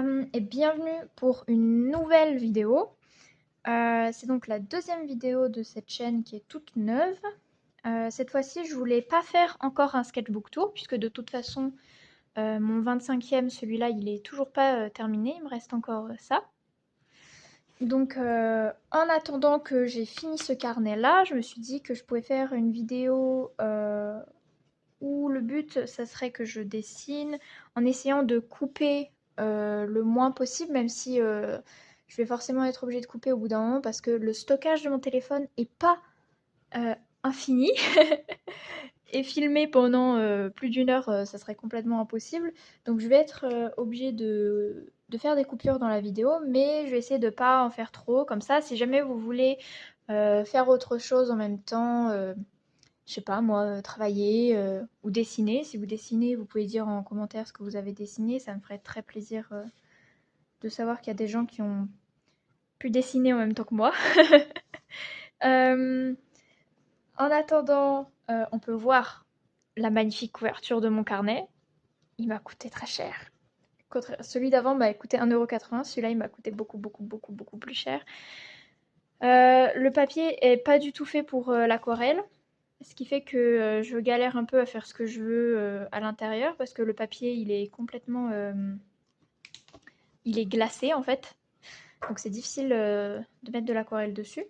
Et bienvenue pour une nouvelle vidéo. C'est donc la deuxième vidéo de cette chaîne qui est toute neuve. Cette fois-ci, je voulais pas faire encore un sketchbook tour puisque de toute façon, mon 25e, celui-là, il est toujours pas terminé. Il me reste encore ça. Donc, en attendant que j'ai fini ce carnet-là, je me suis dit que je pouvais faire une vidéo où le but, ça serait que je dessine en essayant de couper le moins possible, même si je vais forcément être obligée de couper au bout d'un moment parce que le stockage de mon téléphone est pas infini. Et filmer pendant plus d'une heure, ça serait complètement impossible. Donc je vais être obligée de faire des coupures dans la vidéo, mais je vais essayer de pas en faire trop. Comme ça, si jamais vous voulez faire autre chose en même temps, je sais pas moi, travailler ou dessiner. Si vous dessinez, vous pouvez dire en commentaire ce que vous avez dessiné. Ça me ferait très plaisir de savoir qu'il y a des gens qui ont pu dessiner en même temps que moi. En attendant, on peut voir la magnifique couverture de mon carnet. Il m'a coûté très cher. Celui d'avant m'a coûté 1,80 €. Celui-là, il m'a coûté beaucoup, beaucoup, beaucoup, beaucoup plus cher. Le papier est pas du tout fait pour l'aquarelle. Ce qui fait que je galère un peu à faire ce que je veux à l'intérieur parce que le papier, il est complètement... il est glacé, en fait. Donc, c'est difficile de mettre de l'aquarelle dessus.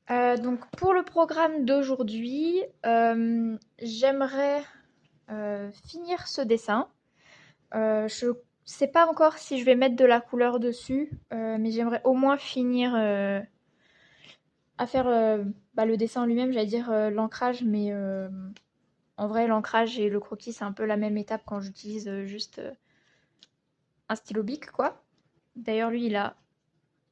Donc, pour le programme d'aujourd'hui, j'aimerais finir ce dessin. Je sais pas encore si je vais mettre de la couleur dessus, mais j'aimerais au moins finir à faire le dessin en lui-même, j'allais dire l'ancrage, mais en vrai, l'ancrage et le croquis, c'est un peu la même étape quand j'utilise juste un stylo bic, quoi. D'ailleurs, lui, il a...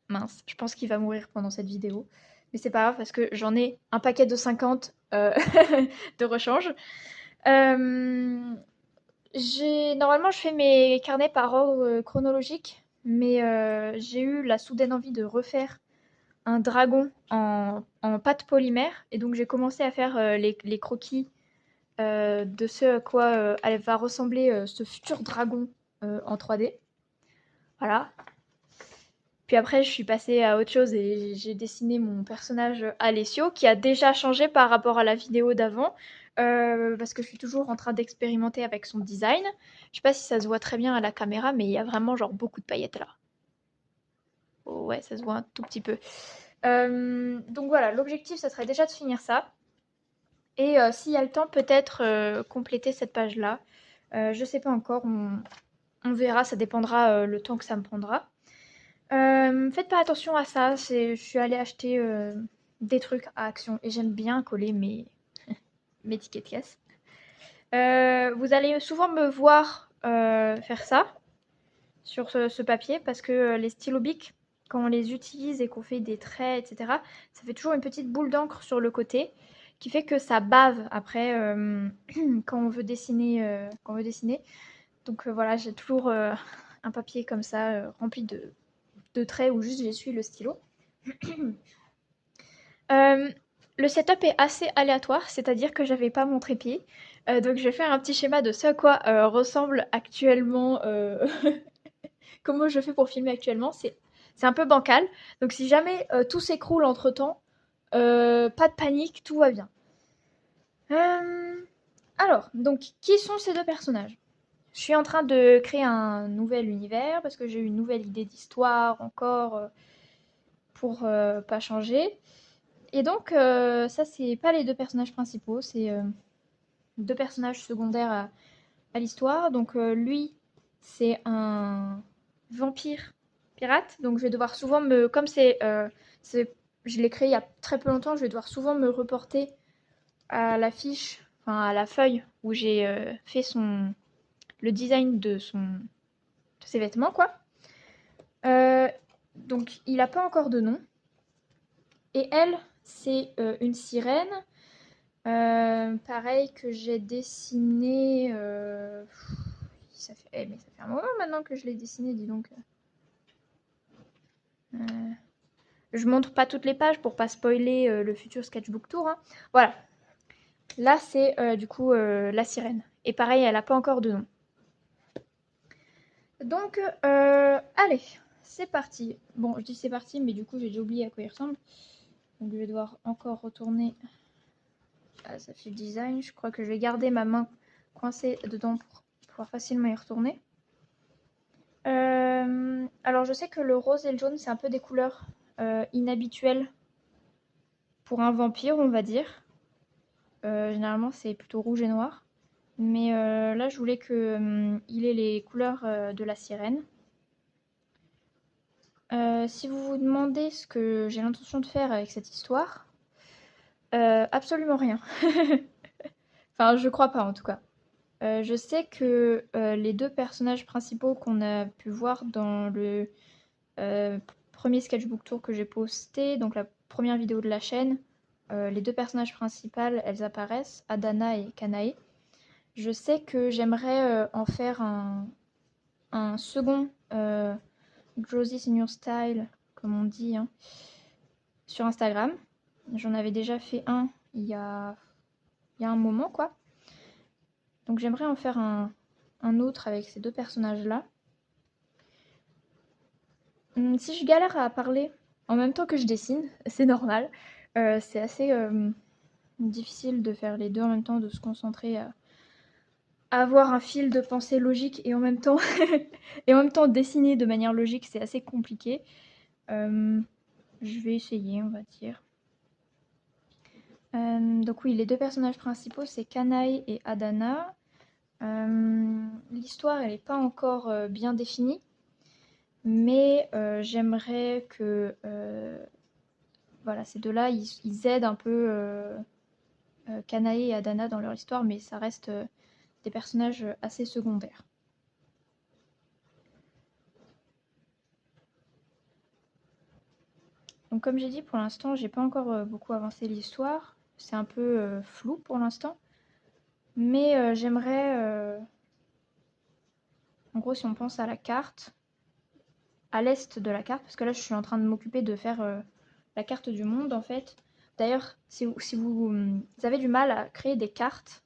Mince, je pense qu'il va mourir pendant cette vidéo. Mais c'est pas grave parce que j'en ai un paquet de 50 de rechange. Normalement, je fais mes carnets par ordre chronologique, mais j'ai eu la soudaine envie de refaire un dragon en pâte polymère. Et donc, j'ai commencé à faire les croquis de ce à quoi elle va ressembler ce futur dragon en 3D. Voilà. Puis après, je suis passée à autre chose et j'ai dessiné mon personnage Alessio, qui a déjà changé par rapport à la vidéo d'avant, parce que je suis toujours en train d'expérimenter avec son design. Je sais pas si ça se voit très bien à la caméra, mais il y a vraiment genre beaucoup de paillettes là. Oh, ouais, ça se voit un tout petit peu. Donc voilà, l'objectif, ça serait déjà de finir ça. Et s'il y a le temps, peut-être compléter cette page-là. Je sais pas encore, on verra, ça dépendra le temps que ça me prendra. Faites pas attention à ça, je suis allée acheter des trucs à Action et j'aime bien coller mes tickets de caisse. Vous allez souvent me voir faire ça sur ce papier parce que les stylos bic, quand on les utilise et qu'on fait des traits, etc., ça fait toujours une petite boule d'encre sur le côté qui fait que ça bave après quand on veut dessiner. Donc voilà, j'ai toujours un papier comme ça rempli de traits où juste j'essuie le stylo. Le setup est assez aléatoire, c'est-à-dire que j'avais pas mon trépied. Donc je vais faire un petit schéma de ce à quoi ressemble actuellement comment je fais pour filmer actuellement. C'est un peu bancal. Donc si jamais tout s'écroule entre temps, pas de panique, tout va bien. Alors, donc qui sont ces deux personnages? Je suis en train de créer un nouvel univers parce que j'ai eu une nouvelle idée d'histoire encore pour pas changer. Et donc, ça, c'est pas les deux personnages principaux, c'est deux personnages secondaires à l'histoire. Donc, lui, c'est un vampire pirate. Donc, je vais devoir souvent me. Comme je l'ai créé il y a très peu longtemps, je vais devoir souvent me reporter à la fiche, enfin à la feuille où j'ai fait le design de ses vêtements, quoi. Donc, il n'a pas encore de nom. Et elle, c'est une sirène. Pareil que j'ai dessiné. Mais ça fait un moment maintenant que je l'ai dessiné, dis donc. Je montre pas toutes les pages pour pas spoiler le futur sketchbook tour. Hein. Voilà. Là, c'est du coup la sirène. Et pareil, elle a pas encore de nom. Donc, allez, c'est parti. Bon, je dis c'est parti, mais du coup, j'ai déjà oublié à quoi il ressemble. Donc, je vais devoir encore retourner à sa fiche design. Je crois que je vais garder ma main coincée dedans pour pouvoir facilement y retourner. Alors, je sais que le rose et le jaune, c'est un peu des couleurs inhabituelles pour un vampire, on va dire. Généralement, c'est plutôt rouge et noir. Mais là, je voulais qu'il ait les couleurs de la sirène. Si vous vous demandez ce que j'ai l'intention de faire avec cette histoire, absolument rien. Enfin, je crois pas en tout cas. Je sais que les deux personnages principaux qu'on a pu voir dans le euh, premier sketchbook tour que j'ai posté, donc la première vidéo de la chaîne, les deux personnages principaux, elles apparaissent, Adana et Kanae. Je sais que j'aimerais en faire un second Josie Senior Style, comme on dit, hein, sur Instagram. J'en avais déjà fait un il y a un moment, quoi. Donc j'aimerais en faire un autre avec ces deux personnages-là. Si je galère à parler en même temps que je dessine, c'est normal. C'est assez difficile de faire les deux en même temps, de se concentrer à avoir un fil de pensée logique et en même temps, et en même temps dessiner de manière logique, c'est assez compliqué. Je vais essayer, on va dire. Donc oui, les deux personnages principaux, c'est Kanae et Adana. L'histoire, elle n'est pas encore bien définie, mais j'aimerais que voilà, ces deux-là, ils aident un peu Kanae et Adana dans leur histoire, mais ça reste des personnages assez secondaires. Donc comme j'ai dit, pour l'instant, j'ai pas encore beaucoup avancé l'histoire. C'est un peu flou pour l'instant. Mais j'aimerais, en gros, si on pense à la carte, à l'est de la carte, parce que là, je suis en train de m'occuper de faire la carte du monde, en fait. D'ailleurs, si vous avez du mal à créer des cartes,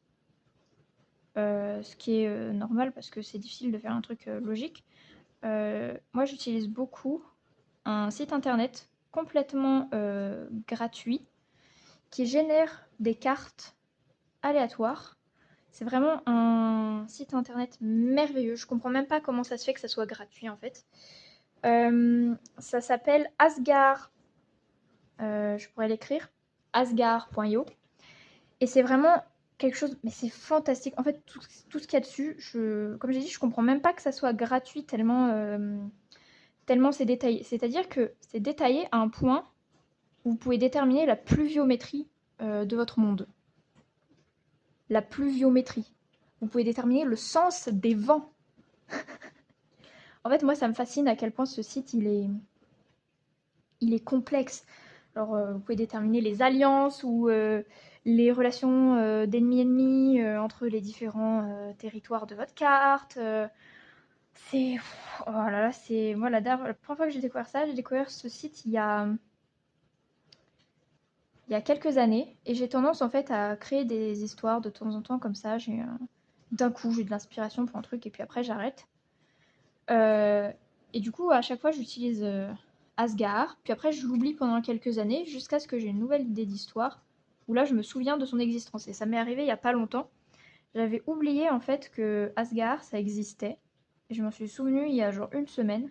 ce qui est normal parce que c'est difficile de faire un truc logique, moi, j'utilise beaucoup un site internet complètement gratuit qui génère des cartes aléatoires. C'est vraiment un site internet merveilleux. Je comprends même pas comment ça se fait que ça soit gratuit en fait. Ça s'appelle Asgard. Je pourrais l'écrire. Asgard.io. Et c'est vraiment quelque chose. Mais c'est fantastique. En fait, tout ce qu'il y a dessus, comme j'ai dit, je comprends même pas que ça soit gratuit tellement c'est détaillé. C'est-à-dire que c'est détaillé à un point où vous pouvez déterminer la pluviométrie de votre monde. La pluviométrie. Vous pouvez déterminer le sens des vents. En fait, moi, ça me fascine à quel point ce site, il est complexe. Alors, vous pouvez déterminer les alliances ou les relations d'ennemis-ennemis entre les différents territoires de votre carte. C'est... Oh là là, c'est... Moi, la première fois que j'ai découvert ça, j'ai découvert ce site il y a quelques années. Et j'ai tendance, en fait, à créer des histoires de temps en temps comme ça. D'un coup, j'ai de l'inspiration pour un truc et puis après, j'arrête. Euh, et du coup, à chaque fois, j'utilise Asgard. Puis après, je l'oublie pendant quelques années jusqu'à ce que j'ai une nouvelle idée d'histoire où là, je me souviens de son existence. Et ça m'est arrivé il y a pas longtemps. J'avais oublié en fait que Asgard, ça existait. Et je m'en suis souvenu il y a genre une semaine.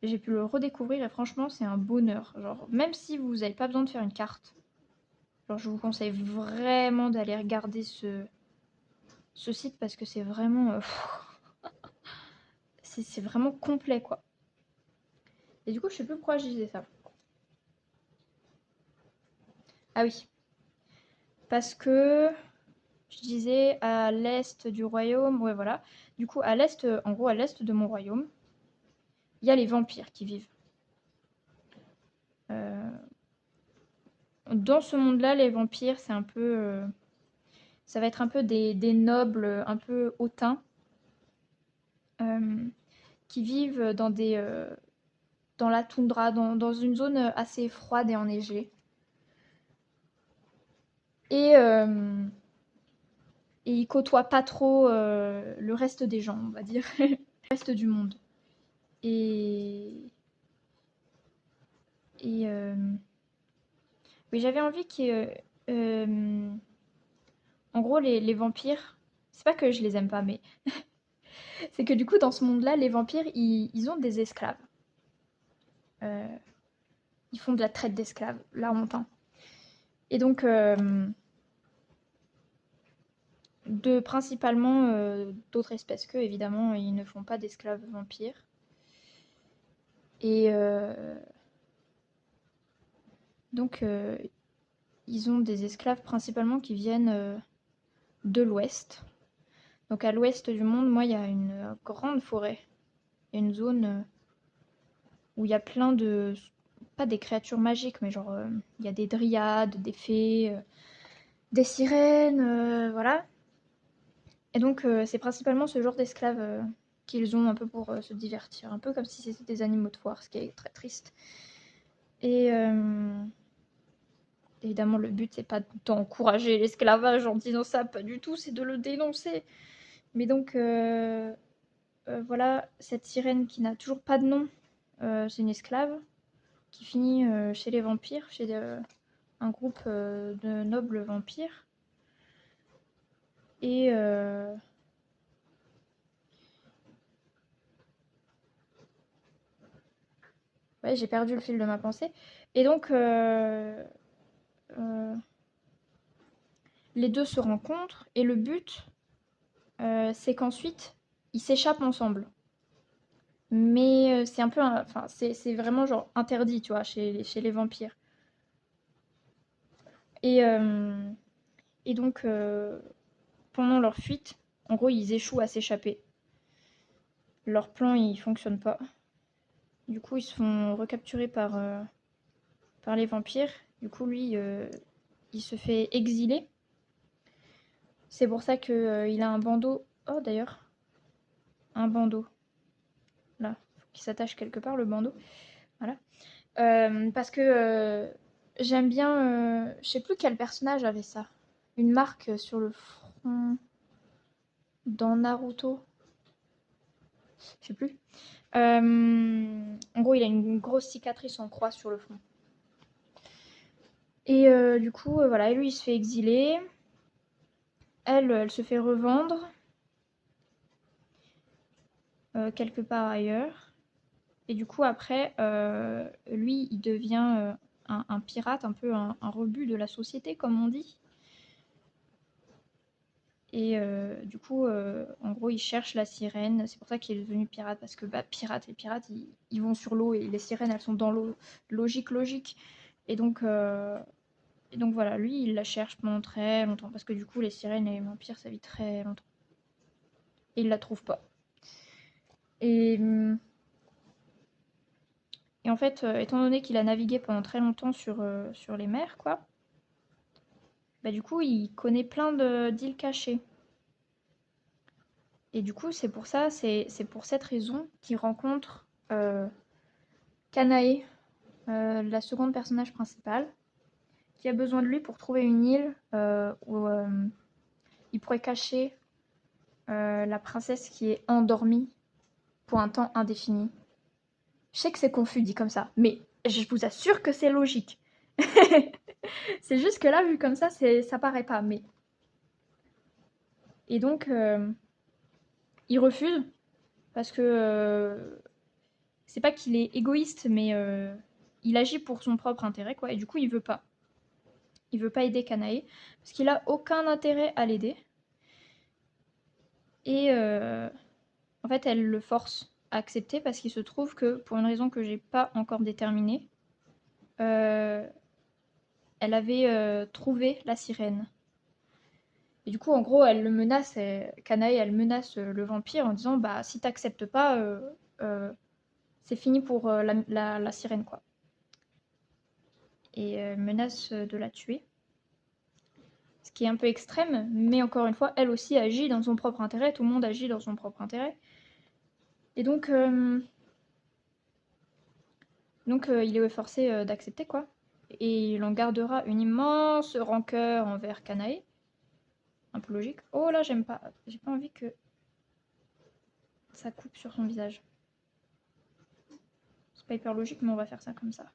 Et j'ai pu le redécouvrir et franchement, c'est un bonheur. Genre, même si vous n'avez pas besoin de faire une carte, genre, je vous conseille vraiment d'aller regarder ce site parce que c'est vraiment, c'est vraiment complet quoi. Et du coup, je sais plus pourquoi je disais ça. Ah oui, parce que je disais à l'est du royaume, ouais voilà. Du coup, à l'est, en gros, à l'est de mon royaume, il y a les vampires qui vivent. Euh, Dans ce monde-là, les vampires, c'est un peu, ça va être un peu des nobles, un peu hautains, euh, qui vivent dans la toundra, dans une zone assez froide et enneigée. Et, euh, et ils côtoient pas trop le reste des gens, on va dire. reste du monde. Et oui, j'avais envie que, en gros, les vampires, c'est pas que je les aime pas, mais c'est que du coup, dans ce monde-là, les vampires, ils ont des esclaves. Euh, Ils font de la traite d'esclaves, là, on entend. Et donc, principalement d'autres espèces qu'eux, évidemment, ils ne font pas d'esclaves vampires. Et donc, ils ont des esclaves principalement qui viennent de l'ouest. Donc, à l'ouest du monde, moi, il y a une grande forêt. Il y a une zone où il y a plein de... Pas des créatures magiques, mais genre, il y a des dryades, des fées, des sirènes, voilà. Et donc, c'est principalement ce genre d'esclaves qu'ils ont un peu pour se divertir. Un peu comme si c'était des animaux de foire, ce qui est très triste. Et évidemment, le but, c'est pas d'encourager l'esclavage en disant ça, pas du tout, c'est de le dénoncer. Mais donc, voilà, cette sirène qui n'a toujours pas de nom, c'est une esclave qui finit chez les vampires, chez un groupe de nobles vampires. Et ouais, j'ai perdu le fil de ma pensée. Et donc, euh, les deux se rencontrent et le but, c'est qu'ensuite, ils s'échappent ensemble. Mais c'est un peu, enfin, c'est vraiment genre interdit, tu vois, chez les vampires. Et, euh, et donc, pendant leur fuite, en gros, ils échouent à s'échapper. Leur plan, il fonctionne pas. Du coup, ils se font recapturer par les vampires. Du coup, lui, il se fait exiler. C'est pour ça qu'il a un bandeau. Oh, d'ailleurs, un bandeau. Là, qui s'attache quelque part, le bandeau. Voilà. Parce que j'aime bien. Je sais plus quel personnage avait ça. Une marque sur le front dans Naruto. Je sais plus. En gros, il a une grosse cicatrice en croix sur le front. Et du coup, voilà, lui, il se fait exiler. Elle se fait revendre quelque part ailleurs. Et du coup, après, lui, il devient un pirate, un peu un rebut de la société, comme on dit. Et du coup, en gros, il cherche la sirène. C'est pour ça qu'il est devenu pirate, parce que bah, les pirates, ils vont sur l'eau et les sirènes, elles sont dans l'eau. Logique. Et donc, voilà, lui, il la cherche pendant très longtemps, parce que du coup, les sirènes et les vampires, ça vit très longtemps. Et il la trouve pas. Et, et en fait, étant donné qu'il a navigué pendant très longtemps sur les mers, quoi, bah du coup, il connaît plein d'îles cachées. Et du coup, c'est pour ça, c'est pour cette raison qu'il rencontre Kanae, la seconde personnage principale, qui a besoin de lui pour trouver une île où il pourrait cacher la princesse qui est endormie pour un temps indéfini. Je sais que c'est confus dit comme ça, mais je vous assure que c'est logique. C'est juste que là, vu comme ça, ça paraît pas. Mais et donc, il refuse parce que c'est pas qu'il est égoïste, mais il agit pour son propre intérêt, quoi. Et du coup, il veut pas. Il veut pas aider Kanae parce qu'il a aucun intérêt à l'aider. Et en fait, elle le force à accepter parce qu'il se trouve que, pour une raison que j'ai pas encore déterminée, elle avait trouvé la sirène. Et du coup, en gros, elle le menace, Kanae, elle menace le vampire en disant bah si t'acceptes pas, c'est fini pour la sirène, quoi. Et elle menace de la tuer. Ce qui est un peu extrême, mais encore une fois, elle aussi agit dans son propre intérêt, tout le monde agit dans son propre intérêt. Et donc, il est forcé d'accepter, quoi. Et il en gardera une immense rancœur envers Kanae. Un peu logique. Oh là, j'aime pas. J'ai pas envie que. ça coupe sur son visage. C'est pas hyper logique, mais on va faire ça comme ça.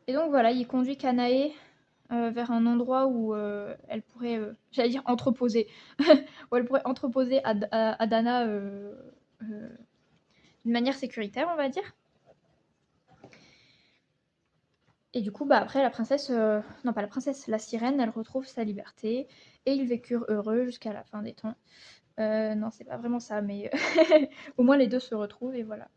Et donc voilà, il conduit Kanae vers un endroit où elle pourrait, j'allais dire entreposer, où elle pourrait entreposer Adana d'une manière sécuritaire, on va dire. Et du coup, bah après, la princesse, non pas la princesse, la sirène, elle retrouve sa liberté et ils vécurent heureux jusqu'à la fin des temps. Non, c'est pas vraiment ça, mais au moins les deux se retrouvent et voilà.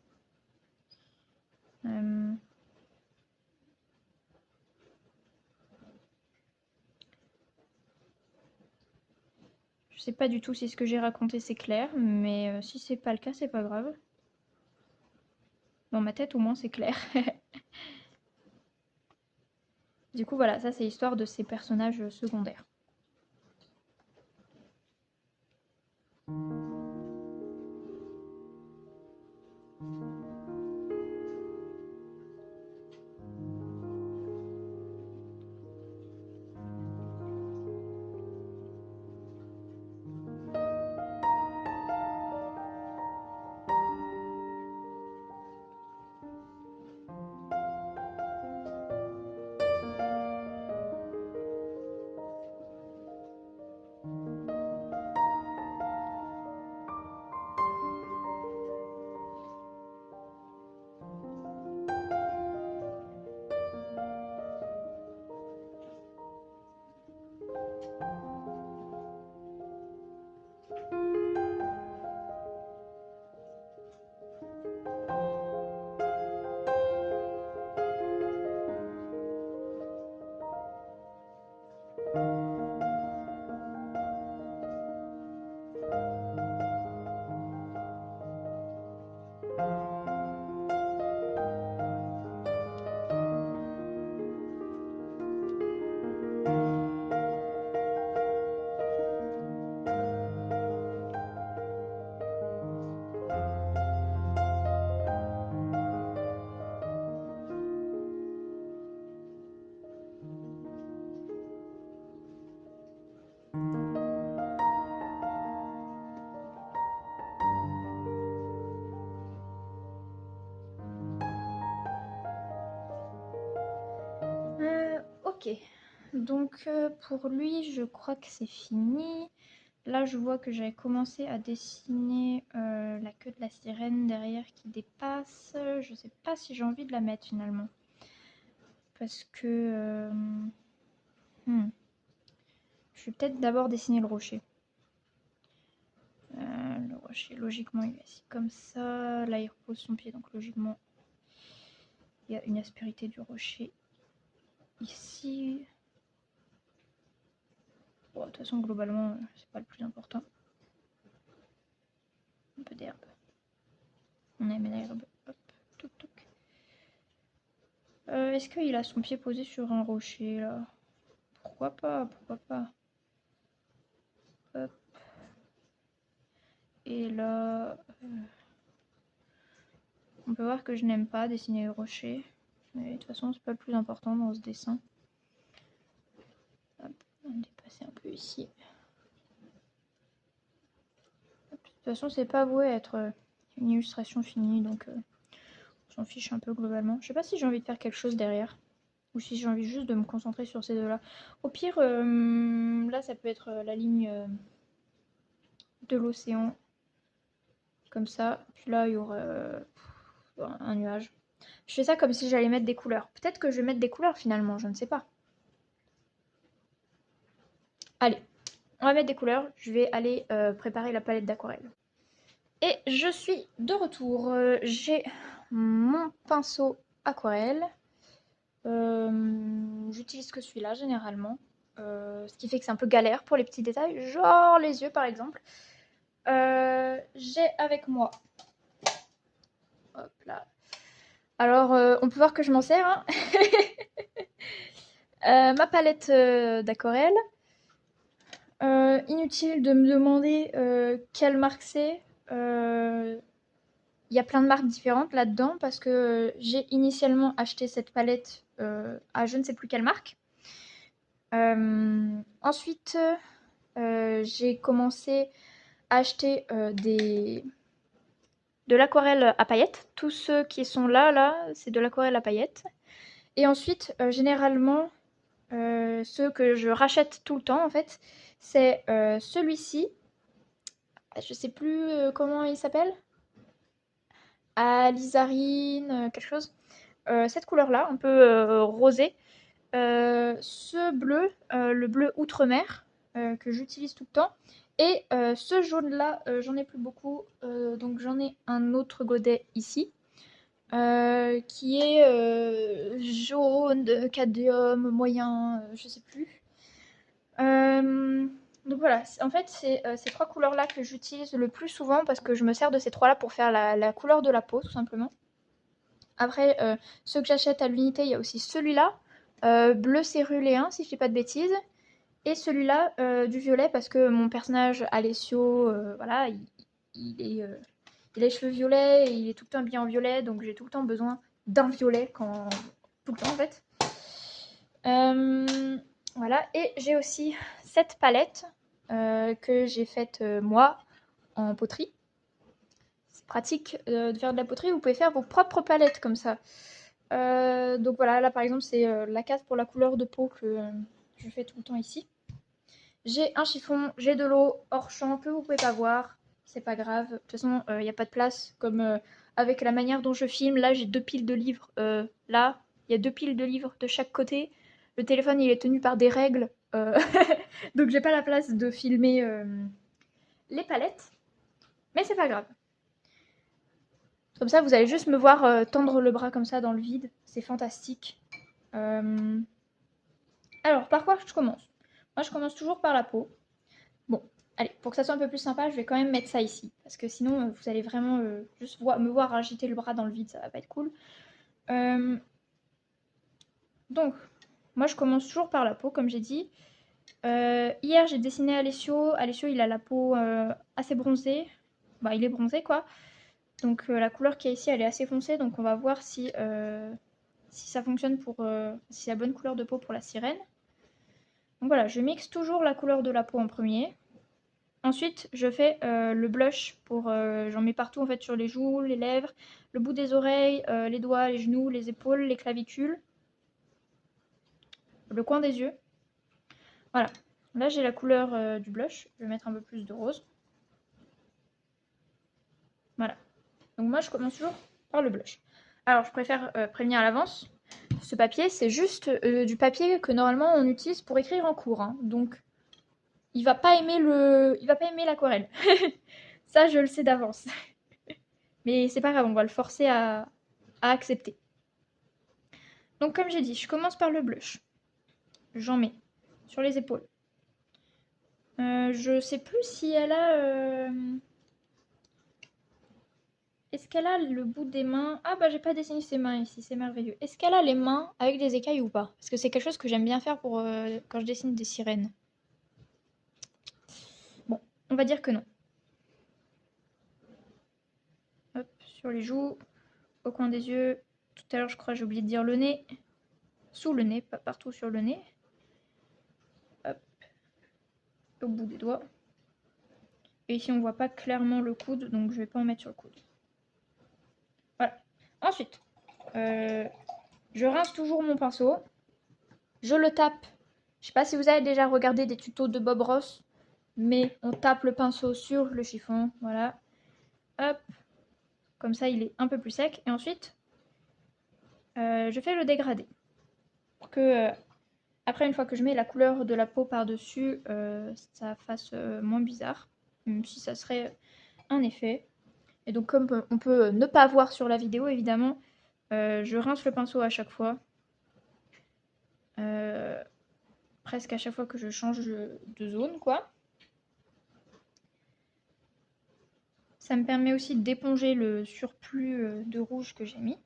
Je sais pas du tout si ce que j'ai raconté c'est clair, mais si c'est pas le cas, c'est pas grave. Dans ma tête, au moins, c'est clair. Du coup, voilà, ça c'est l'histoire de ces personnages secondaires. Ok, donc pour lui, je crois que c'est fini. Là, je vois que j'avais commencé à dessiner la queue de la sirène derrière qui dépasse. Je sais pas si j'ai envie de la mettre finalement. Parce que... Je vais peut-être d'abord dessiner le rocher. Le rocher, logiquement, il est assis comme ça. Là, il repose son pied, donc logiquement, il y a une aspérité du rocher ici. Bon, de toute façon, globalement, c'est pas le plus important. Un peu d'herbe. On aime l'herbe. Hop, touc touc. Est-ce qu'il a son pied posé sur un rocher là? Pourquoi pas, pourquoi pas. Hop. Et là, on peut voir que je n'aime pas dessiner les rochers. Mais de toute façon, c'est pas le plus important dans ce dessin. Hop, on va dépasser un peu ici. Hop. De toute façon, c'est pas voué à être une illustration finie, donc on s'en fiche un peu globalement. Je sais pas si j'ai envie de faire quelque chose derrière. Ou si j'ai envie juste de me concentrer sur ces deux-là. Au pire, là, ça peut être la ligne de l'océan. Comme ça. Puis là, il y aura un nuage. Je fais ça comme si j'allais mettre des couleurs. Peut-être que je vais mettre des couleurs finalement, je ne sais pas. Allez, on va mettre des couleurs. Je vais aller préparer la palette d'aquarelle. Et je suis de retour. J'ai mon pinceau aquarelle. J'utilise que celui-là généralement. Ce qui fait que c'est un peu galère pour les petits détails, genre les yeux par exemple. J'ai avec moi. Hop là. Alors, on peut voir que je m'en sers. Hein. Ma palette d'aquarelle. Inutile de me demander quelle marque c'est. Il y a plein de marques différentes là-dedans parce que j'ai initialement acheté cette palette à je ne sais plus quelle marque. Ensuite, j'ai commencé à acheter de l'aquarelle à paillettes. Tous ceux qui sont là, c'est de l'aquarelle à paillettes. Et ensuite, généralement, ceux que je rachète tout le temps, en fait, c'est celui-ci. Je sais plus comment il s'appelle. Alizarine, quelque chose. Cette couleur-là, un peu rosée. Ce bleu, le bleu outre-mer, que j'utilise tout le temps. Et ce jaune-là, j'en ai plus beaucoup. Donc j'en ai un autre godet ici. Qui est jaune, de cadmium, moyen, je sais plus. Donc voilà, en fait, c'est ces trois couleurs-là que j'utilise le plus souvent parce que je me sers de ces trois-là pour faire la couleur de la peau, tout simplement. Après, ceux que j'achète à l'unité, il y a aussi celui-là, bleu céruléen, si je dis pas de bêtises, et celui-là, du violet, parce que mon personnage Alessio, voilà, il est, il a les cheveux violets, et il est tout le temps habillé en violet, donc j'ai tout le temps besoin d'un violet, tout le temps en fait. Voilà, et j'ai aussi cette palette que j'ai faite moi en poterie. C'est pratique de faire de la poterie, vous pouvez faire vos propres palettes comme ça. Donc voilà, là par exemple c'est la case pour la couleur de peau que je fais tout le temps ici. J'ai un chiffon, j'ai de l'eau hors champ que vous pouvez pas voir, c'est pas grave. De toute façon, il n'y a pas de place comme avec la manière dont je filme. Là, j'ai 2 piles de livres. Là, il y a 2 piles de livres de chaque côté. Le téléphone, il est tenu par des règles. Donc j'ai pas la place de filmer les palettes. Mais c'est pas grave. Comme ça, vous allez juste me voir tendre le bras comme ça dans le vide. C'est fantastique. Alors, par quoi je commence? Moi, je commence toujours par la peau. Bon, allez, pour que ça soit un peu plus sympa, je vais quand même mettre ça ici. Parce que sinon, vous allez vraiment juste me voir agiter le bras dans le vide, ça va pas être cool. Donc, moi, je commence toujours par la peau, comme j'ai dit. Hier, j'ai dessiné Alessio. Alessio, il a la peau assez bronzée. Bah, il est bronzé, quoi. Donc, la couleur qu'il y a ici, elle est assez foncée. Donc, on va voir si ça fonctionne si c'est la bonne couleur de peau pour la sirène. Donc voilà, je mixe toujours la couleur de la peau en premier. Ensuite, je fais le blush j'en mets partout en fait sur les joues, les lèvres, le bout des oreilles, les doigts, les genoux, les épaules, les clavicules, le coin des yeux. Voilà. Là, j'ai la couleur du blush. Je vais mettre un peu plus de rose. Voilà. Donc moi, je commence toujours par le blush. Alors, je préfère prévenir à l'avance. Ce papier, c'est juste du papier que normalement on utilise pour écrire en cours. Hein. Donc, il va pas aimer l'aquarelle. Ça, je le sais d'avance. Mais c'est pas grave, on va le forcer à accepter. Donc comme j'ai dit, je commence par le blush. J'en mets sur les épaules. Je sais plus si elle a... Est-ce qu'elle a le bout des mains? Ah bah j'ai pas dessiné ses mains ici, c'est merveilleux. Est-ce qu'elle a les mains avec des écailles ou pas? Parce que c'est quelque chose que j'aime bien faire pour quand je dessine des sirènes. Bon, on va dire que non. Hop, sur les joues, au coin des yeux. Tout à l'heure, je crois, j'ai oublié de dire le nez. Sous le nez, pas partout sur le nez. Hop, au bout des doigts. Et ici, on voit pas clairement le coude, donc je vais pas en mettre sur le coude. Voilà. Ensuite, je rince toujours mon pinceau. Je le tape. Je sais pas si vous avez déjà regardé des tutos de Bob Ross, mais on tape le pinceau sur le chiffon. Voilà. Hop. Comme ça, il est un peu plus sec. Et ensuite, je fais le dégradé. Pour que, après, une fois que je mets la couleur de la peau par-dessus, ça fasse moins bizarre. Même si ça serait un effet. Et donc, comme on peut ne pas voir sur la vidéo, évidemment, je rince le pinceau à chaque fois. Presque à chaque fois que je change de zone, quoi. Ça me permet aussi d'éponger le surplus de rouge que j'ai mis.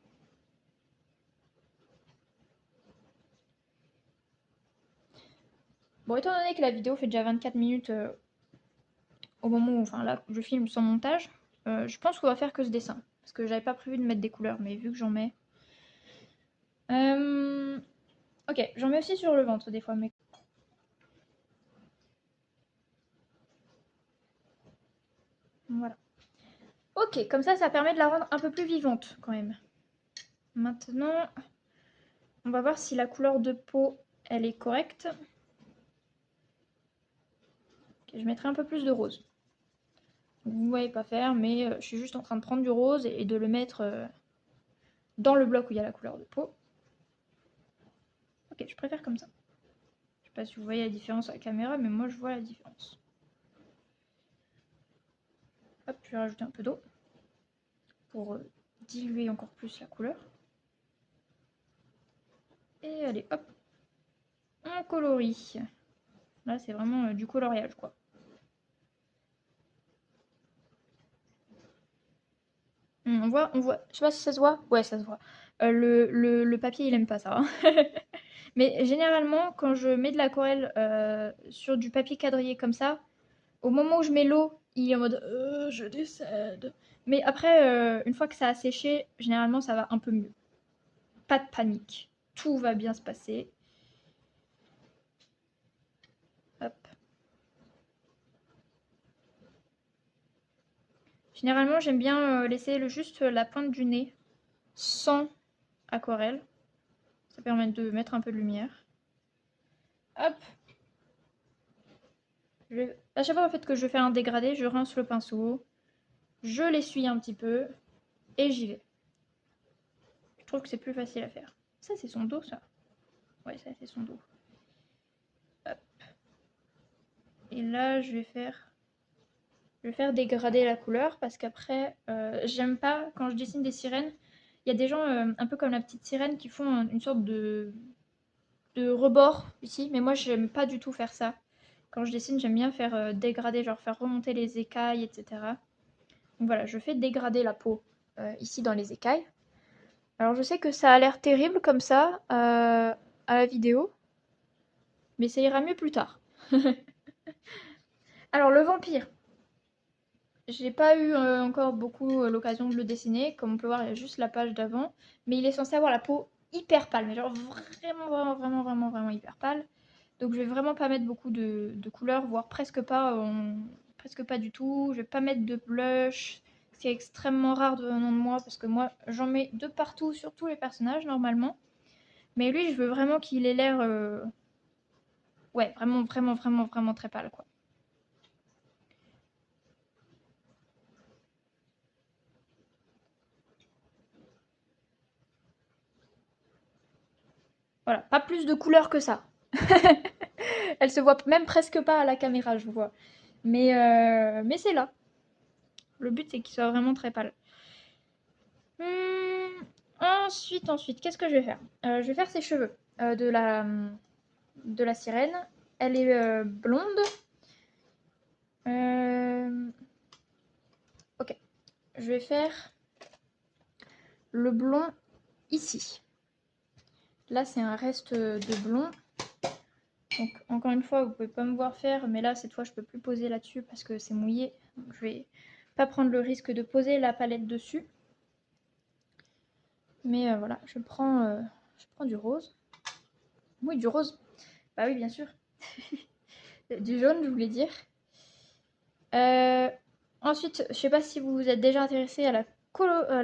Bon, étant donné que la vidéo fait déjà 24 minutes au moment où, enfin là, je filme sans montage, je pense qu'on va faire que ce dessin. Parce que j'avais pas prévu de mettre des couleurs, mais vu que j'en mets... Ok, j'en mets aussi sur le ventre des fois, mais... Voilà. Ok, comme ça permet de la rendre un peu plus vivante quand même. Maintenant, on va voir si la couleur de peau, elle est correcte. Okay, je mettrai un peu plus de rose. Vous ne voyez pas faire, mais je suis juste en train de prendre du rose et de le mettre dans le bloc où il y a la couleur de peau. Ok, je préfère comme ça. Je sais pas si vous voyez la différence à la caméra, mais moi je vois la différence. Hop, je vais rajouter un peu d'eau pour diluer encore plus la couleur. Et allez, hop, on colorie. Là, c'est vraiment du coloriage, quoi. On voit, je sais pas si ça se voit. Ouais, ça se voit. Le papier, il aime pas ça, hein. Mais généralement, quand je mets de l'aquarelle sur du papier quadrillé comme ça, au moment où je mets l'eau, il est en mode je décède. Mais après, une fois que ça a séché, généralement, ça va un peu mieux. Pas de panique. Tout va bien se passer. Hop. Généralement, j'aime bien laisser juste la pointe du nez sans aquarelle. Ça permet de mettre un peu de lumière. Hop. À chaque fois en fait, que je fais un dégradé, je rince le pinceau, je l'essuie un petit peu et j'y vais. Je trouve que c'est plus facile à faire. Ça, c'est son dos, ça. Ouais, ça, c'est son dos. Hop. Et là, je vais faire dégrader la couleur parce qu'après, j'aime pas quand je dessine des sirènes. Il y a des gens un peu comme la petite sirène qui font une sorte de rebord ici, mais moi j'aime pas du tout faire ça. Quand je dessine, j'aime bien faire dégrader, genre faire remonter les écailles, etc. Donc voilà, je fais dégrader la peau ici dans les écailles. Alors je sais que ça a l'air terrible comme ça à la vidéo, mais ça ira mieux plus tard. Alors le vampire, j'ai pas eu encore beaucoup l'occasion de le dessiner. Comme on peut voir, il y a juste la page d'avant. Mais il est censé avoir la peau hyper pâle, mais genre vraiment hyper pâle. Donc je vais vraiment pas mettre beaucoup de couleurs, voire presque pas du tout. Je vais pas mettre de blush, ce qui est extrêmement rare venant de moi, parce que moi j'en mets de partout sur tous les personnages normalement. Mais lui, je veux vraiment qu'il ait l'air ouais, vraiment très pâle, quoi. Voilà, pas plus de couleurs que ça. Elle se voit même presque pas à la caméra, je vois. Mais c'est là. Le but, c'est qu'il soit vraiment très pâle. Ensuite, qu'est-ce que je vais faire? Je vais faire ses cheveux de la sirène. Elle est blonde. Ok. Je vais faire le blond ici. Là, c'est un reste de blond. Donc, encore une fois, vous pouvez pas me voir faire, mais là, cette fois, je peux plus poser là-dessus parce que c'est mouillé. Donc, je vais pas prendre le risque de poser la palette dessus. Mais voilà, je prends du rose. Oui, du rose. Bah oui, bien sûr. Du jaune, je voulais dire. Ensuite, je sais pas si vous vous êtes déjà intéressé à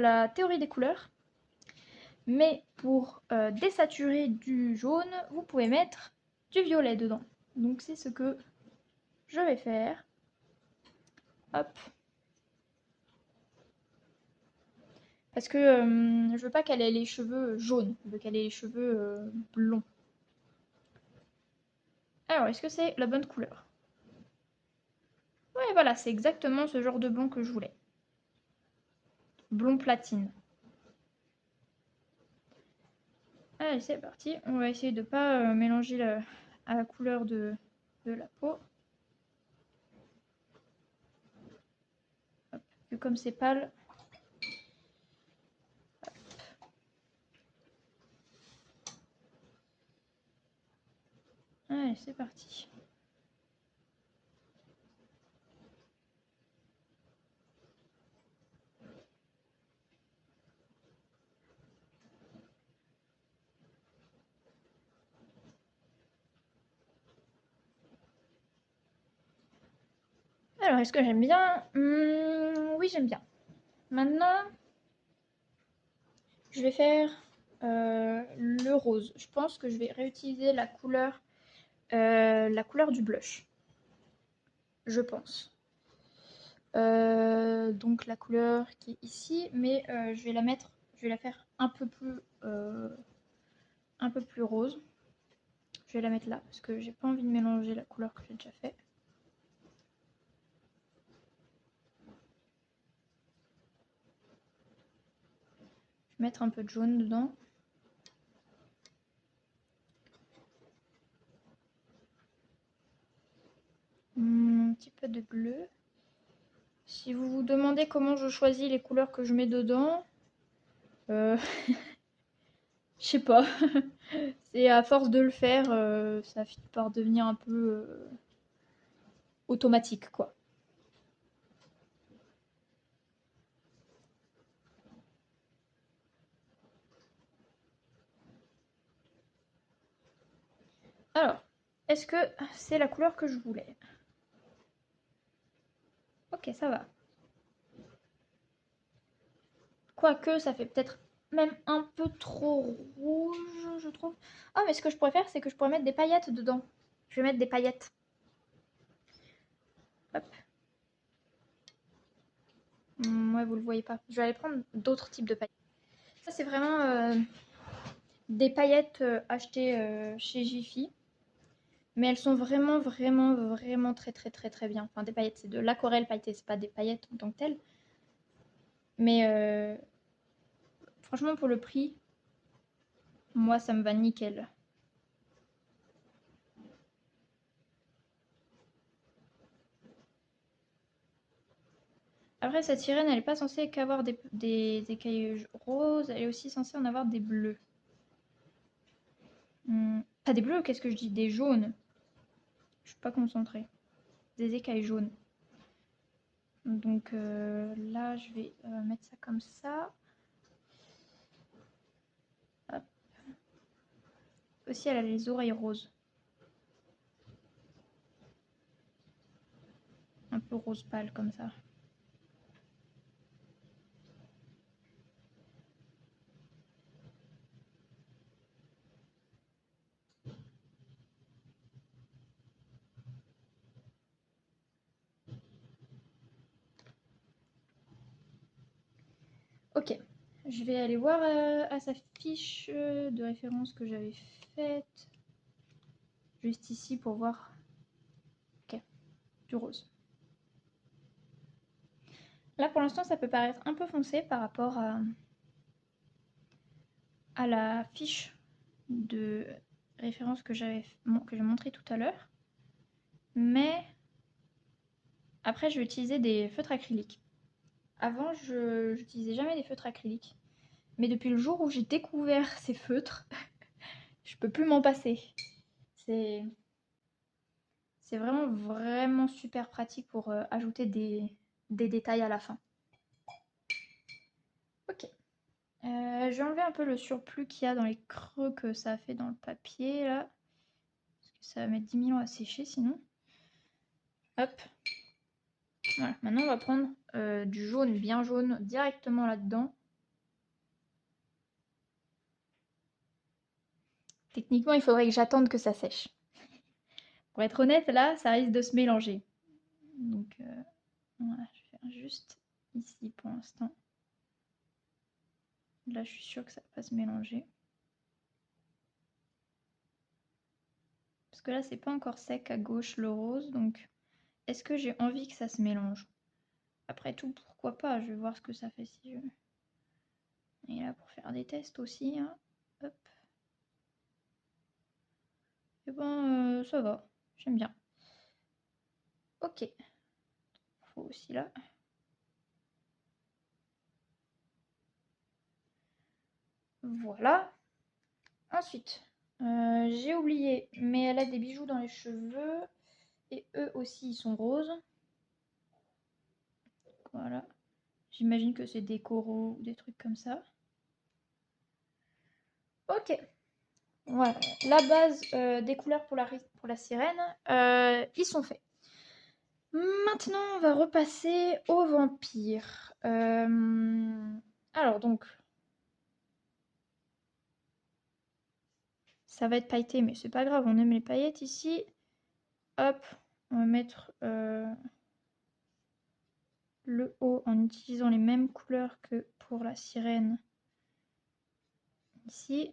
la théorie des couleurs. Mais pour désaturer du jaune, vous pouvez mettre du violet dedans. Donc c'est ce que je vais faire. Hop. Parce que je veux pas qu'elle ait les cheveux jaunes. Je veux qu'elle ait les cheveux blonds. Alors, est-ce que c'est la bonne couleur? Ouais, voilà, c'est exactement ce genre de blond que je voulais. Blond platine. Allez, c'est parti. On va essayer de ne pas mélanger à la couleur de la peau. Hop. Vu comme c'est pâle. Allez, c'est parti. Alors, est-ce que j'aime bien oui, j'aime bien. Maintenant, je vais faire le rose. Je pense que je vais réutiliser la couleur du blush. Je pense. Donc la couleur qui est ici, mais je vais la faire un peu plus rose. Je vais la mettre là parce que j'ai pas envie de mélanger la couleur que j'ai déjà fait. Je vais mettre un peu de jaune dedans. Un petit peu de bleu. Si vous vous demandez comment je choisis les couleurs que je mets dedans, je sais pas. C'est à force de le faire, ça finit par devenir un peu automatique, quoi. Alors, est-ce que c'est la couleur que je voulais? Ok, ça va. Quoique, ça fait peut-être même un peu trop rouge, je trouve. Ah, mais ce que je pourrais faire, c'est que je pourrais mettre des paillettes dedans. Je vais mettre des paillettes. Hop. Ouais, vous le voyez pas. Je vais aller prendre d'autres types de paillettes. Ça, c'est vraiment des paillettes achetées chez Jiffy. Mais elles sont vraiment, vraiment, vraiment très, très, très, très bien. Enfin, des paillettes, c'est de l'aquarelle pailletée, c'est pas des paillettes en tant que telles. Mais franchement, pour le prix, moi, ça me va nickel. Après, cette sirène, elle n'est pas censée qu'avoir des écailles roses, elle est aussi censée en avoir des bleus. Pas des bleus, qu'est-ce que je dis? Des jaunes. Je suis pas concentrée. Des écailles jaunes. Donc là, je vais mettre ça comme ça. Hop. Aussi, elle a les oreilles roses. Un peu rose pâle comme ça. Ok, je vais aller voir à sa fiche de référence que j'avais faite. Juste ici pour voir. Ok, du rose. Là pour l'instant ça peut paraître un peu foncé par rapport à la fiche de référence que j'ai montré tout à l'heure. Mais après je vais utiliser des feutres acryliques. Avant je n'utilisais jamais des feutres acryliques. Mais depuis le jour où j'ai découvert ces feutres, je peux plus m'en passer. C'est vraiment, vraiment super pratique pour ajouter des détails à la fin. Ok. Je vais enlever un peu le surplus qu'il y a dans les creux que ça a fait dans le papier, là. Parce que ça va mettre 10 000 ans à sécher, sinon. Hop. Voilà. Maintenant, on va prendre du jaune, bien jaune, directement là-dedans. Techniquement, il faudrait que j'attende que ça sèche. Pour être honnête, là, ça risque de se mélanger. Donc, voilà, je vais faire juste ici pour l'instant. Là, je suis sûre que ça va pas se mélanger. Parce que là, c'est pas encore sec à gauche le rose, donc est-ce que j'ai envie que ça se mélange? Après tout, pourquoi pas? Je vais voir ce que ça fait si je... Et là, pour faire des tests aussi, hein. Hop. Et ben, ça va, j'aime bien. Ok. Faut aussi là. Voilà. Ensuite, j'ai oublié, mais elle a des bijoux dans les cheveux. Et eux aussi, ils sont roses. Voilà. J'imagine que c'est des coraux ou des trucs comme ça. Ok. Voilà. La base des couleurs pour la sirène, ils sont faits. Maintenant, on va repasser au vampire. Alors donc, ça va être pailleté, mais c'est pas grave, on aime les paillettes ici. Hop, on va mettre le haut en utilisant les mêmes couleurs que pour la sirène ici.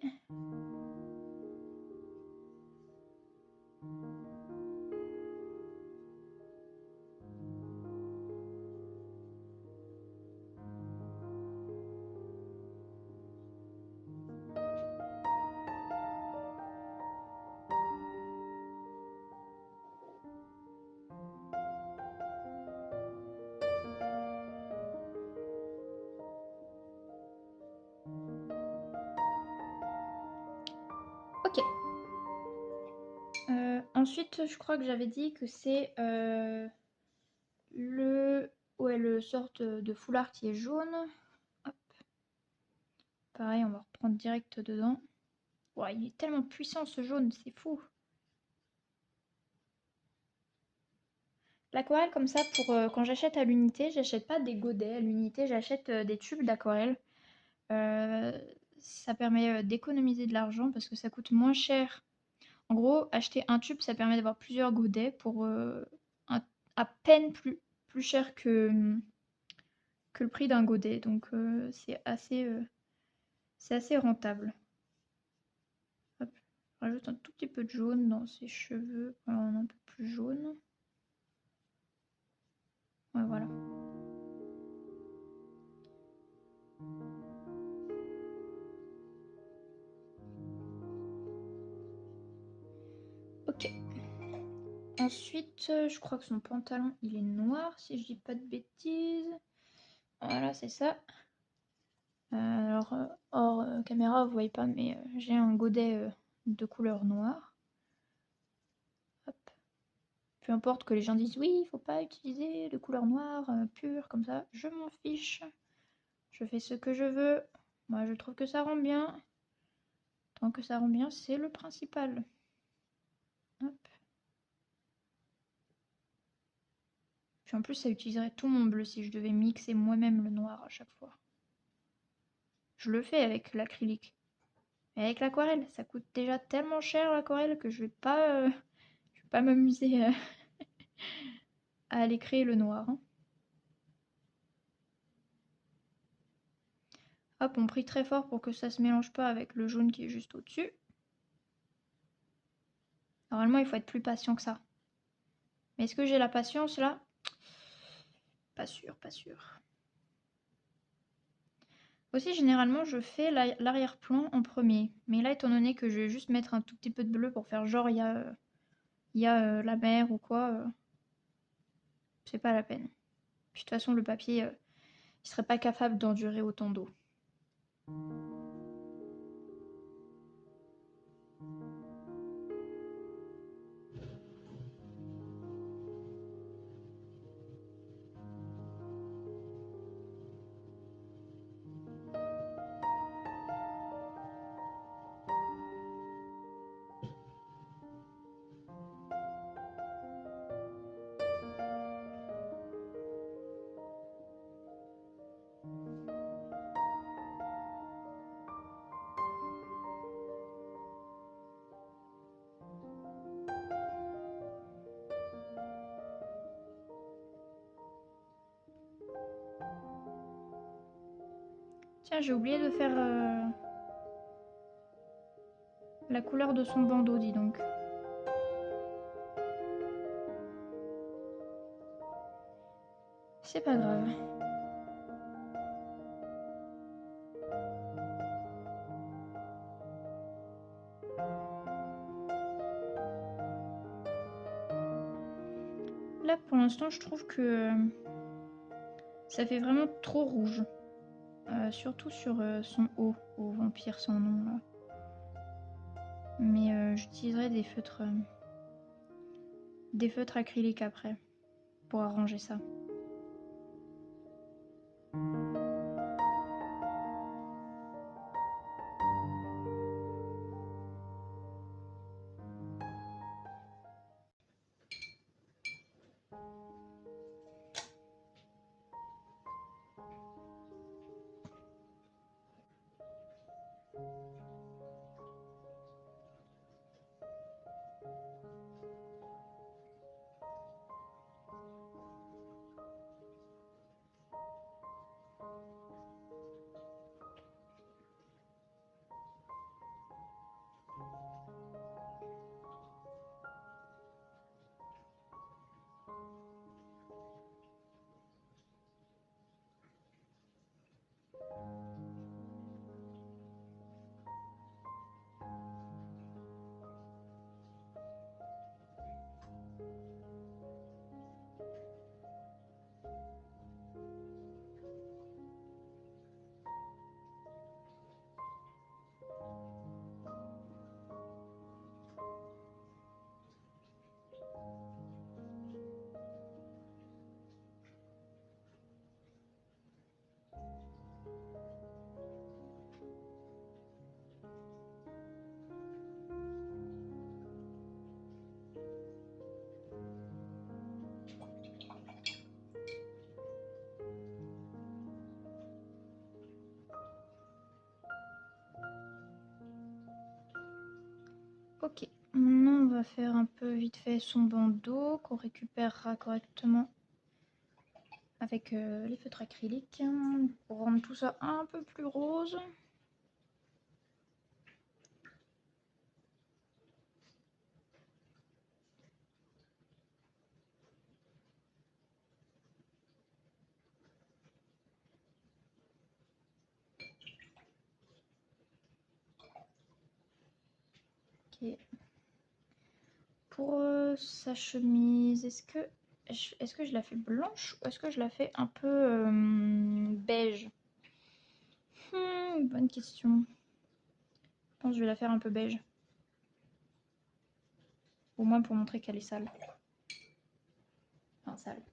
Ok. Ensuite, je crois que j'avais dit que c'est le sorte de foulard qui est jaune. Hop. Pareil, on va reprendre direct dedans. Ouais, il est tellement puissant ce jaune, c'est fou. L'aquarelle comme ça, pour quand j'achète à l'unité, j'achète pas des godets à l'unité, j'achète des tubes d'aquarelle. Euh, Ça permet d'économiser de l'argent parce que ça coûte moins cher. En gros, acheter un tube, ça permet d'avoir plusieurs godets pour à peine plus cher que le prix d'un godet. Donc c'est assez rentable. Hop. Je rajoute un tout petit peu de jaune dans ses cheveux pour en un peu plus jaune. Ouais, voilà. Ok. Ensuite, je crois que son pantalon, il est noir, si je dis pas de bêtises. Voilà, c'est ça. Alors, hors caméra, vous voyez pas, mais j'ai un godet de couleur noire. Hop. Peu importe que les gens disent oui, il faut pas utiliser de couleur noire pure comme ça, je m'en fiche. Je fais ce que je veux. Moi, je trouve que ça rend bien. Tant que ça rend bien, c'est le principal. Hop. Puis en plus, ça utiliserait tout mon bleu si je devais mixer moi-même le noir à chaque fois. Je le fais avec l'acrylique. Mais avec l'aquarelle, ça coûte déjà tellement cher l'aquarelle que je vais pas m'amuser à aller créer le noir, hein. Hop, on prie très fort pour que ça se mélange pas avec le jaune qui est juste au-dessus. Normalement, il faut être plus patient que ça. Mais est-ce que j'ai la patience là? Pas sûr, pas sûr. Aussi, généralement, je fais l'arrière-plan en premier. Mais là, étant donné que je vais juste mettre un tout petit peu de bleu pour faire genre il y a la mer ou quoi, c'est pas la peine. Puis de toute façon, le papier, il serait pas capable d'endurer autant d'eau. Tiens, j'ai oublié de faire la couleur de son bandeau, dis donc. C'est pas grave. Là, pour l'instant, je trouve que ça fait vraiment trop rouge. Surtout sur son haut, au vampire sans nom, là. Mais j'utiliserai des feutres acryliques après, pour arranger ça. va faire un peu vite fait son bandeau qu'on récupérera correctement avec les feutres acryliques pour rendre tout ça un peu plus rose. Ok. Pour sa chemise, est-ce que je la fais blanche ou est-ce que je la fais un peu beige? Bonne question. Je pense que je vais la faire un peu beige. Au moins pour montrer qu'elle est sale. Enfin, sale.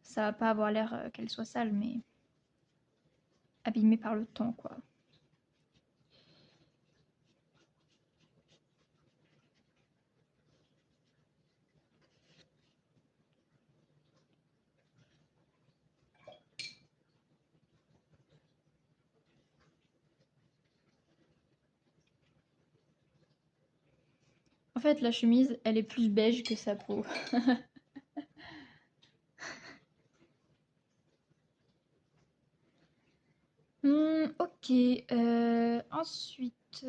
Ça va pas avoir l'air qu'elle soit sale, mais abîmée par le temps, quoi. En fait, la chemise, elle est plus beige que sa peau. Ok. Ensuite,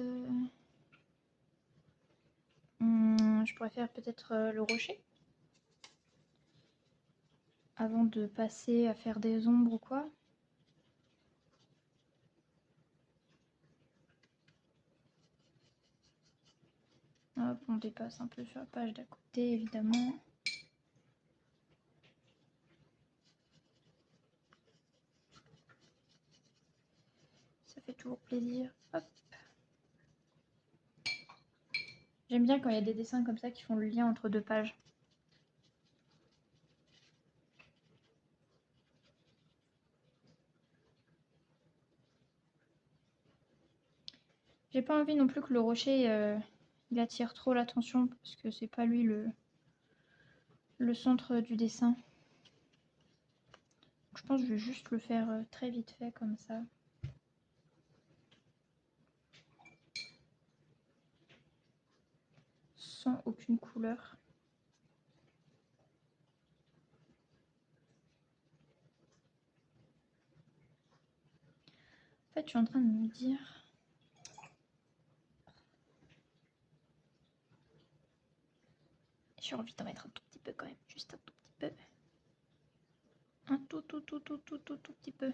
je pourrais faire peut-être le rocher. Avant de passer à faire des ombres ou quoi. Hop, on dépasse un peu sur la page d'à côté, évidemment. Ça fait toujours plaisir. Hop. J'aime bien quand il y a des dessins comme ça qui font le lien entre deux pages. J'ai pas envie non plus que le rocher il attire trop l'attention parce que c'est pas lui le centre du dessin. Je pense que je vais juste le faire très vite fait comme ça. Sans aucune couleur. En fait, je suis en train de me dire... J'ai envie d'en mettre un tout petit peu quand même. Juste un tout petit peu. Un tout petit peu.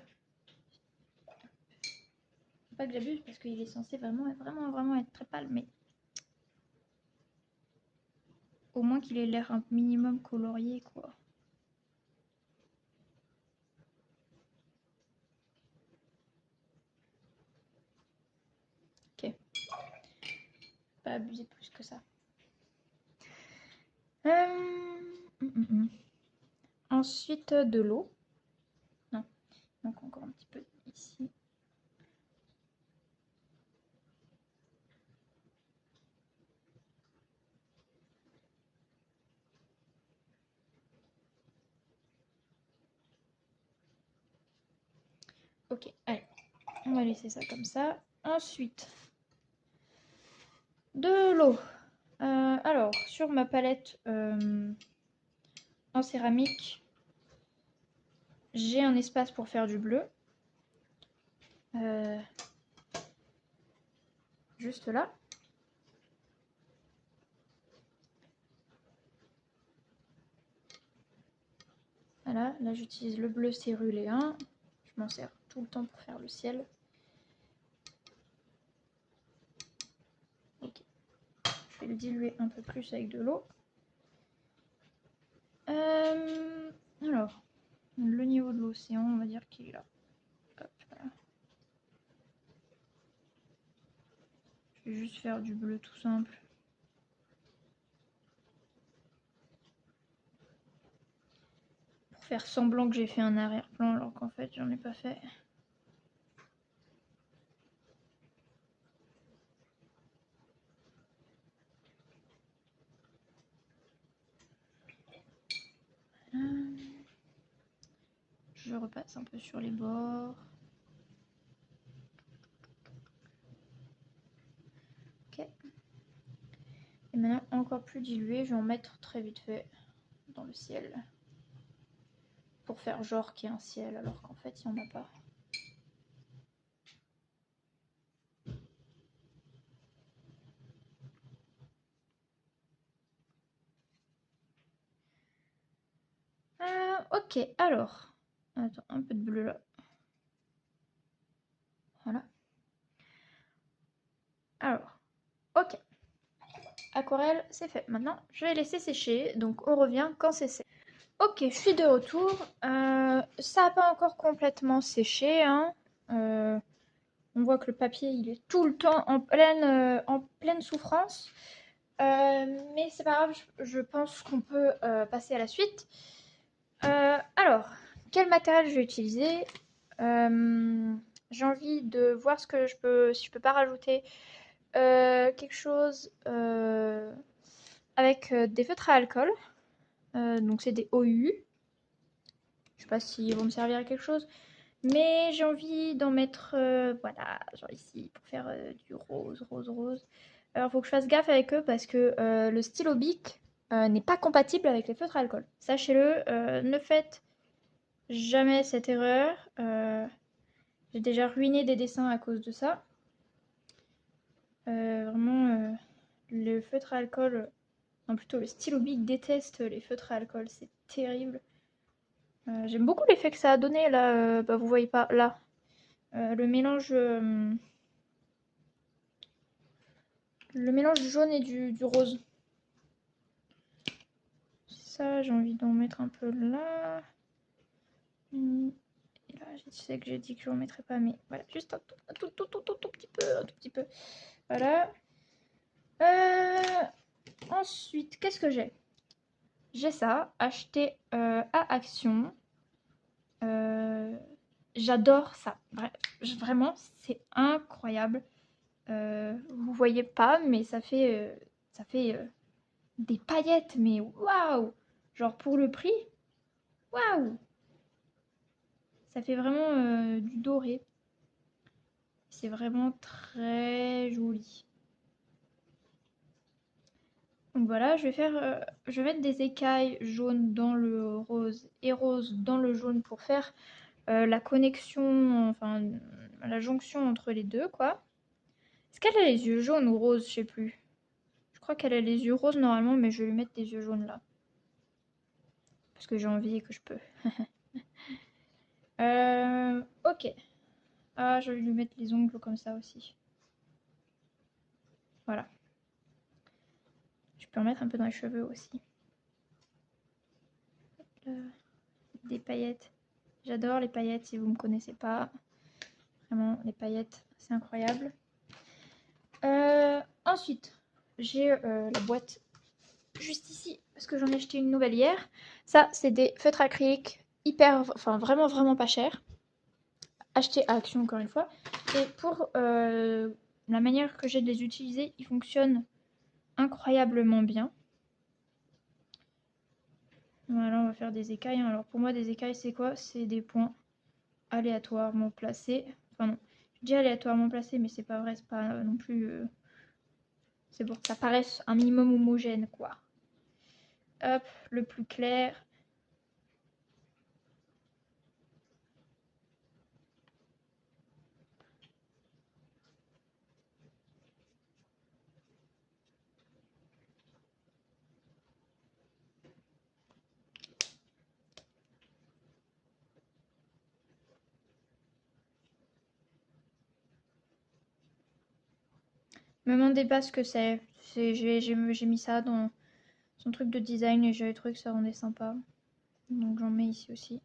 Faut pas que j'abuse parce qu'il est censé vraiment être très pâle, mais... Au moins qu'il ait l'air un minimum colorié, quoi. Ok. Pas abuser plus que ça. Ensuite, de l'eau. Non, donc encore un petit peu ici. Ok, allez, on va laisser ça comme ça. Ensuite, de l'eau. Alors, sur ma palette en céramique, j'ai un espace pour faire du bleu. Juste là. Voilà, là j'utilise le bleu céruléen. Je m'en sers tout le temps pour faire le ciel. Ok. Je vais le diluer un peu plus avec de l'eau. Alors, le niveau de l'océan, on va dire qu'il est là. Hop, voilà. Je vais juste faire du bleu tout simple. Pour faire semblant que j'ai fait un arrière-plan alors qu'en fait j'en ai pas fait. Voilà. Je repasse un peu sur les bords. Ok. Et encore plus dilué, je vais en mettre très vite fait dans le ciel. Pour faire genre qu'il y a un ciel alors qu'en fait il n'y en a pas. Ok, alors. Attends, un peu de bleu là. Voilà. Alors, ok. Aquarelle, c'est fait. Maintenant, je vais laisser sécher. Donc, on revient quand c'est sec. Ok, je suis de retour. Ça n'a pas encore complètement séché. Hein. On voit que le papier, il est tout le temps en pleine souffrance. Mais c'est pas grave, je pense qu'on peut passer à la suite. Alors, quel matériel je vais utiliser? J'ai envie de voir si je peux pas rajouter quelque chose avec des feutres à alcool. Donc c'est des OU. Je sais pas s'ils vont me servir à quelque chose. Mais j'ai envie d'en mettre, voilà, genre ici, pour faire du rose, rose, rose. Alors, il faut que je fasse gaffe avec eux parce que le stylo Bic n'est pas compatible avec les feutres à alcool. Sachez-le, ne faites jamais cette erreur. J'ai déjà ruiné des dessins à cause de ça. Vraiment, le feutre à alcool, non plutôt le stylo Bic déteste les feutres à alcool, c'est terrible. J'aime beaucoup l'effet que ça a donné là, bah, vous voyez pas là. Le mélange du jaune et du rose. Ça, j'ai envie d'en mettre un peu là. Et là, je sais que j'ai dit que je n'en mettrais pas, mais voilà, juste un tout petit peu. Voilà. Ensuite, qu'est-ce que j'ai? J'ai ça, acheté à Action. J'adore ça. Vraiment, c'est incroyable. Vous voyez pas, mais ça fait des paillettes, mais waouh! Genre pour le prix, waouh! Ça fait vraiment du doré. C'est vraiment très joli. Donc voilà, je vais mettre des écailles jaunes dans le rose et rose dans le jaune pour faire la connexion, enfin la jonction entre les deux, quoi. Est-ce qu'elle a les yeux jaunes ou roses? Je sais plus. Je crois qu'elle a les yeux roses normalement, mais je vais lui mettre des yeux jaunes là. Parce que j'ai envie et que je peux. Ok. Ah, je vais lui mettre les ongles comme ça aussi. Voilà. Je peux en mettre un peu dans les cheveux aussi. Des paillettes. J'adore les paillettes si vous ne me connaissez pas. Vraiment, les paillettes, c'est incroyable. Ensuite, j'ai la boîte juste ici parce que j'en ai acheté une nouvelle hier. Ça, c'est des feutres acryliques enfin vraiment vraiment pas chers. Achetés à Action encore une fois. Et pour la manière que j'ai de les utiliser, ils fonctionnent incroyablement bien. Voilà, on va faire des écailles. Alors pour moi, des écailles, c'est quoi? C'est des points aléatoirement placés. Enfin non, je dis aléatoirement placés, mais c'est pas vrai, c'est pas non plus... C'est pour que ça paraisse un minimum homogène, quoi. Hop, le plus clair. Me demandez pas ce que c'est. J'ai mis ça dans son truc de design et j'avais trouvé que ça rendait sympa. Donc j'en mets ici aussi.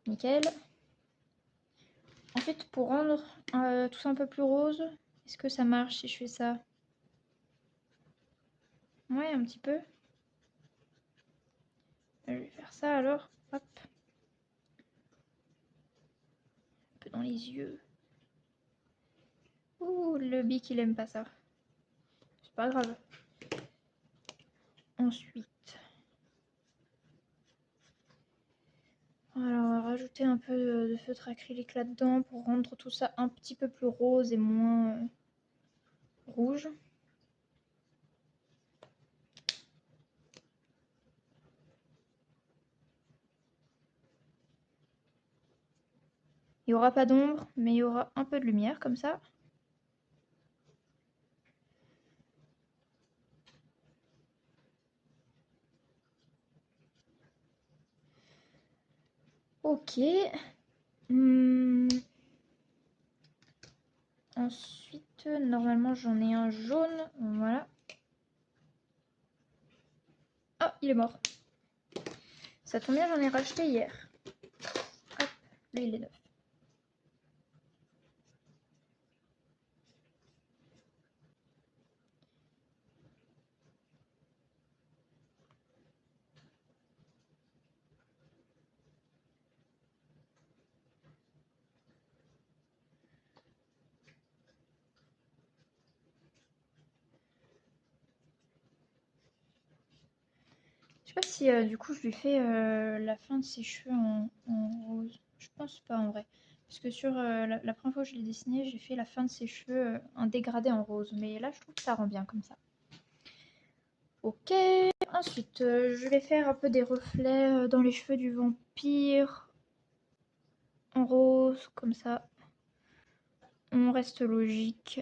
Nickel. Ensuite, pour rendre tout ça un peu plus rose, est-ce que ça marche si je fais ça? Ouais, un petit peu. Je vais faire ça alors. Hop. Un peu dans les yeux. Ouh, le bic, il aime pas ça. C'est pas grave. Ensuite, alors on va rajouter un peu de feutre acrylique là-dedans pour rendre tout ça un petit peu plus rose et moins rouge. Il n'y aura pas d'ombre, mais il y aura un peu de lumière comme ça. Ok. Ensuite, normalement, j'en ai un jaune. Voilà. Oh, il est mort. Ça tombe bien, j'en ai racheté hier. Hop, là, il est neuf. Je sais pas si du coup je lui fais la fin de ses cheveux en rose. Je pense pas en vrai. Parce que sur la première fois que je l'ai dessiné, j'ai fait la fin de ses cheveux un dégradé en rose. Mais là, je trouve que ça rend bien comme ça. Ok. Ensuite, je vais faire un peu des reflets dans les cheveux du vampire. En rose, comme ça. On reste logique.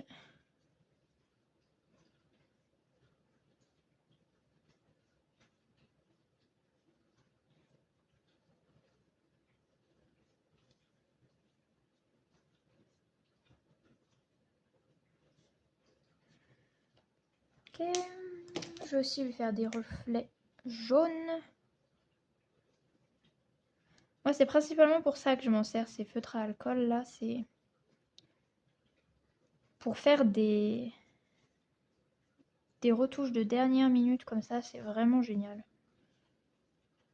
Ok. Je vais aussi lui faire des reflets jaunes. Moi, c'est principalement pour ça que je m'en sers, ces feutres à alcool là. C'est pour faire des retouches de dernière minute comme ça. C'est vraiment génial.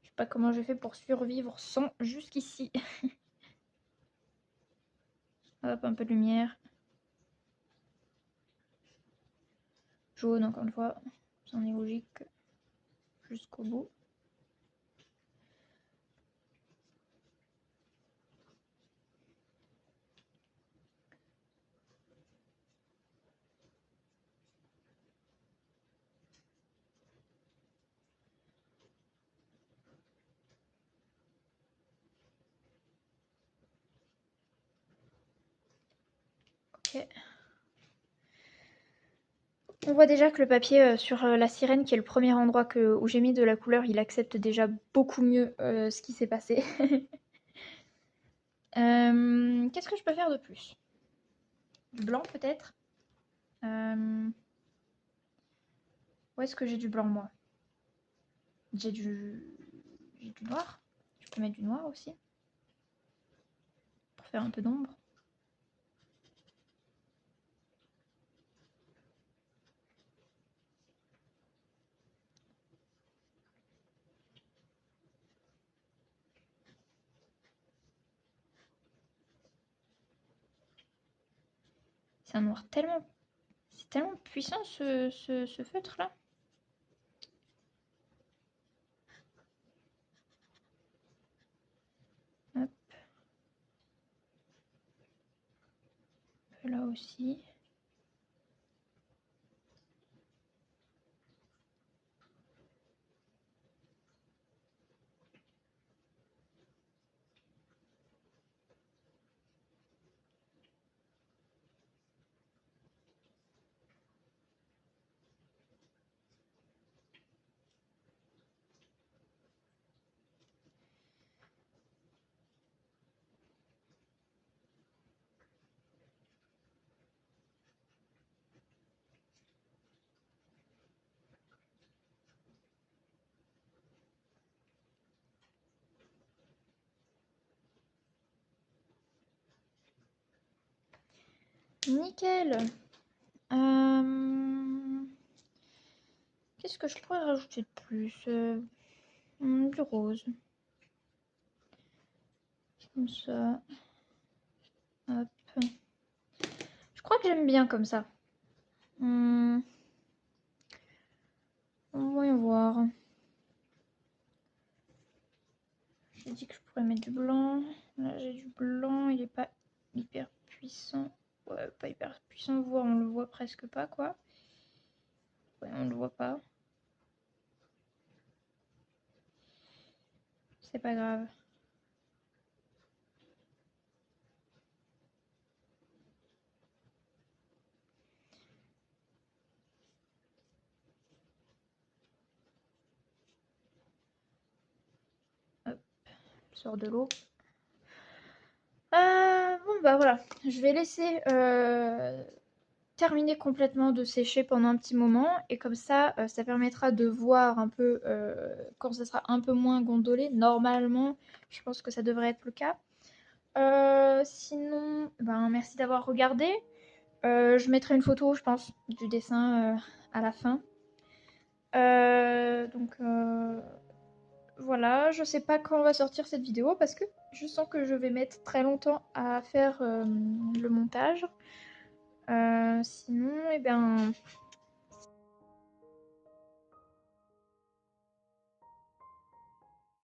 Je sais pas comment j'ai fait pour survivre sans jusqu'ici. Hop, un peu de lumière. Jaune, encore une fois. C'en est logique jusqu'au bout. Ok. On voit déjà que le papier sur la sirène, qui est le premier endroit où j'ai mis de la couleur, il accepte déjà beaucoup mieux ce qui s'est passé. Qu'est-ce que je peux faire de plus? Du blanc peut-être? Où est-ce que j'ai du blanc moi? J'ai du noir. Je peux mettre du noir aussi. Pour faire un peu d'ombre. C'est un noir tellement... C'est tellement puissant ce feutre là. Hop. Là aussi. Nickel. Qu'est-ce que je pourrais rajouter de plus? Du rose. Comme ça. Hop. Je crois que j'aime bien comme ça. Voyons voir. J'ai dit que je pourrais mettre du blanc. Là, j'ai du blanc. Il n'est pas hyper puissant. ouais, pas hyper puissant, voire on le voit presque pas, quoi. Ouais, on le voit pas. C'est pas grave. Hop, je sors de l'eau. Bon, bah voilà, je vais laisser terminer complètement de sécher pendant un petit moment et comme ça, ça permettra de voir un peu quand ça sera un peu moins gondolé. Normalement, je pense que ça devrait être le cas. Sinon, ben, merci d'avoir regardé. Je mettrai une photo, je pense, du dessin à la fin. Donc voilà, je sais pas quand va sortir cette vidéo parce que je sens que je vais mettre très longtemps à faire le montage. Sinon, eh bien,